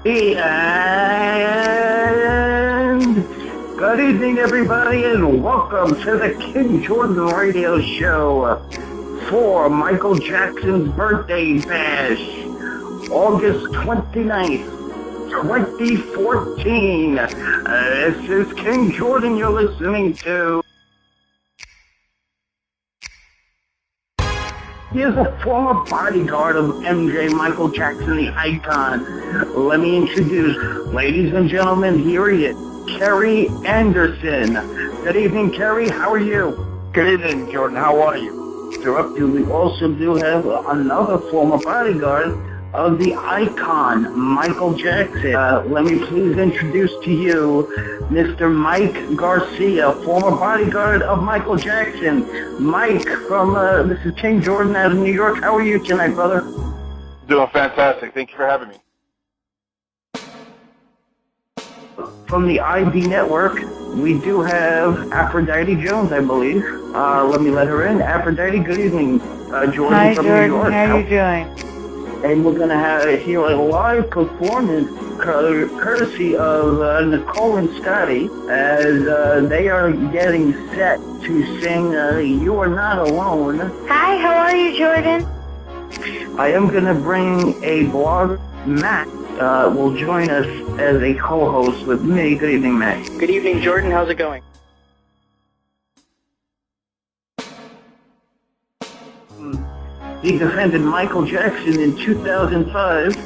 And good evening, everybody, and welcome to the King Jordan Radio Show for Michael Jackson's birthday bash, August 29th, 2014. This is King Jordan you're listening to. He is a former bodyguard of MJ, Michael Jackson, the icon. Let me introduce, ladies and gentlemen, here he is, Kerry Anderson. Good evening, Kerry. How are you? Good evening, Jordan. How are you? We also do have another former bodyguard of the icon, Michael Jackson. Let me please introduce to you Mr. Mike Garcia, former bodyguard of Michael Jackson. Mike, this is King Jordan out of New York. How are you tonight, brother? Doing fantastic. Thank you for having me. From the IB Network, we do have Aphrodite Jones, I believe. Let me let her in. Aphrodite, good evening. Jordan Hi, from Jordan. New York. How are you doing? And we're going to hear a live performance courtesy of Nicole and Scotty as they are getting set to sing You Are Not Alone. Hi, how are you, Jordan? I am going to bring a blogger, Matt, will join us as a co-host with me. Good evening, Matt. Good evening, Jordan. How's it going? He defended Michael Jackson in 2005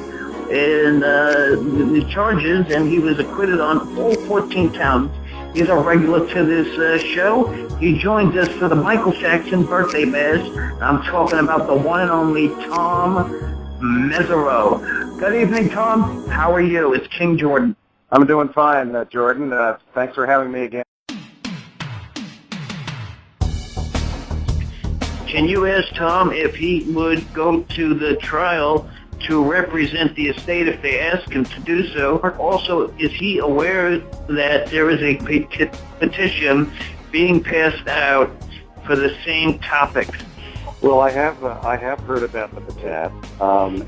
in the charges, and he was acquitted on all 14 counts. He's a regular to this show. He joins us for the Michael Jackson birthday bash. I'm talking about the one and only Tom Mesereau. Good evening, Tom. How are you? It's King Jordan. I'm doing fine, Jordan. Thanks for having me again. Can you ask Tom if he would go to the trial to represent the estate if they ask him to do so? Also, is he aware that there is a petition being passed out for the same topic? Well, I have heard about the petition.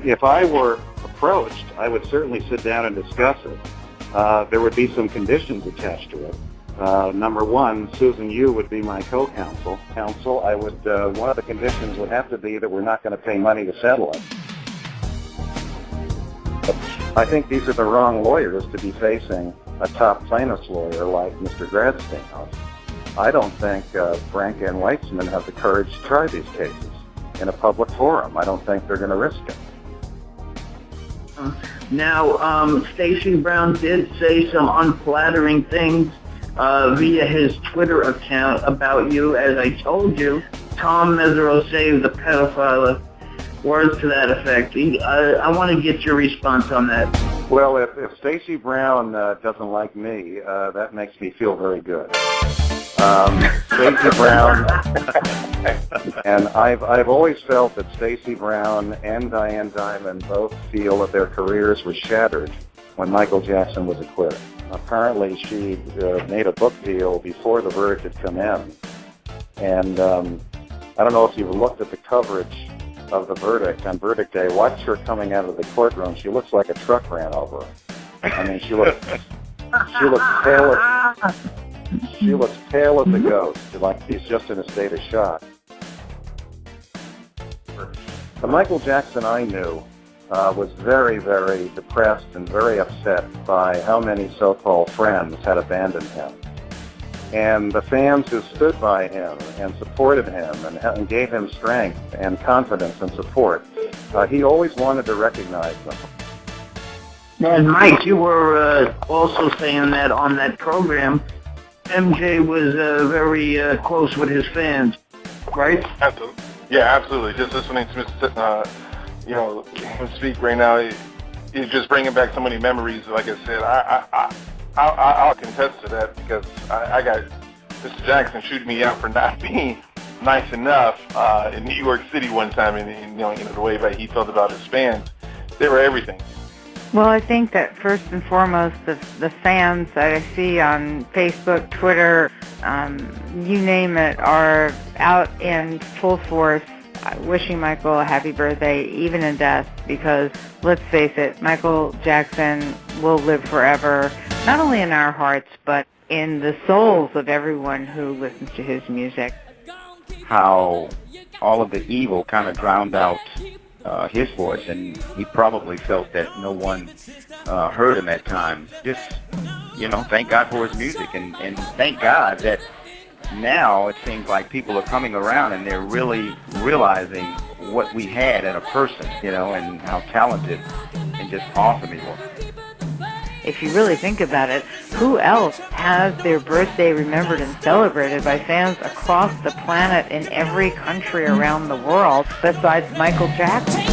If I were approached, I would certainly sit down and discuss it. There would be some conditions attached to it. Number one, Susan Yu would be my co-counsel. I would. One of the conditions would have to be that we're not going to pay money to settle it. I think these are the wrong lawyers to be facing a top plaintiff's lawyer like Mr. Gradstein. I don't think Frank and Weitzman have the courage to try these cases in a public forum. I don't think they're going to risk it. Now, Stacey Brown did say some unflattering things via his Twitter account about you. As I told you, Tom Mesereau saved the pedophile. Words to that effect. I want to get your response on that. Well, if Stacey Brown doesn't like me, that makes me feel very good. Stacey Brown, and I've always felt that Stacey Brown and Diane Dimond both feel that their careers were shattered when Michael Jackson was acquitted. Apparently, she made a book deal before the verdict had come in, and I don't know if you've looked at the coverage of the verdict on verdict day. Watch her coming out of the courtroom. She looks like a truck ran over her. I mean, she looks pale as a ghost, like she's just in a state of shock. The Michael Jackson I knew was very, very depressed and very upset by how many so-called friends had abandoned him. And the fans who stood by him and supported him and gave him strength and confidence and support, he always wanted to recognize them. And Mike, you were also saying that on that program, MJ was very close with his fans, right? Absolutely. Yeah, absolutely. Just listening to Mr. Him speak right now, he's just bringing back so many memories. Like I said, I'll contest to that because I got Mr. Jackson shooting me out for not being nice enough in New York City one time, and the way that he felt about his fans, they were everything. Well, I think that first and foremost, the fans that I see on Facebook, Twitter, you name it, are out in full force wishing Michael a happy birthday, even in death, because let's face it, Michael Jackson will live forever, not only in our hearts, but in the souls of everyone who listens to his music. How all of the evil kind of drowned out his voice, and he probably felt that no one heard him at times. Just, thank God for his music, and thank God that now it seems like people are coming around and they're really realizing what we had in a person, and how talented and just awesome he was. If you really think about it, who else has their birthday remembered and celebrated by fans across the planet in every country around the world besides Michael Jackson?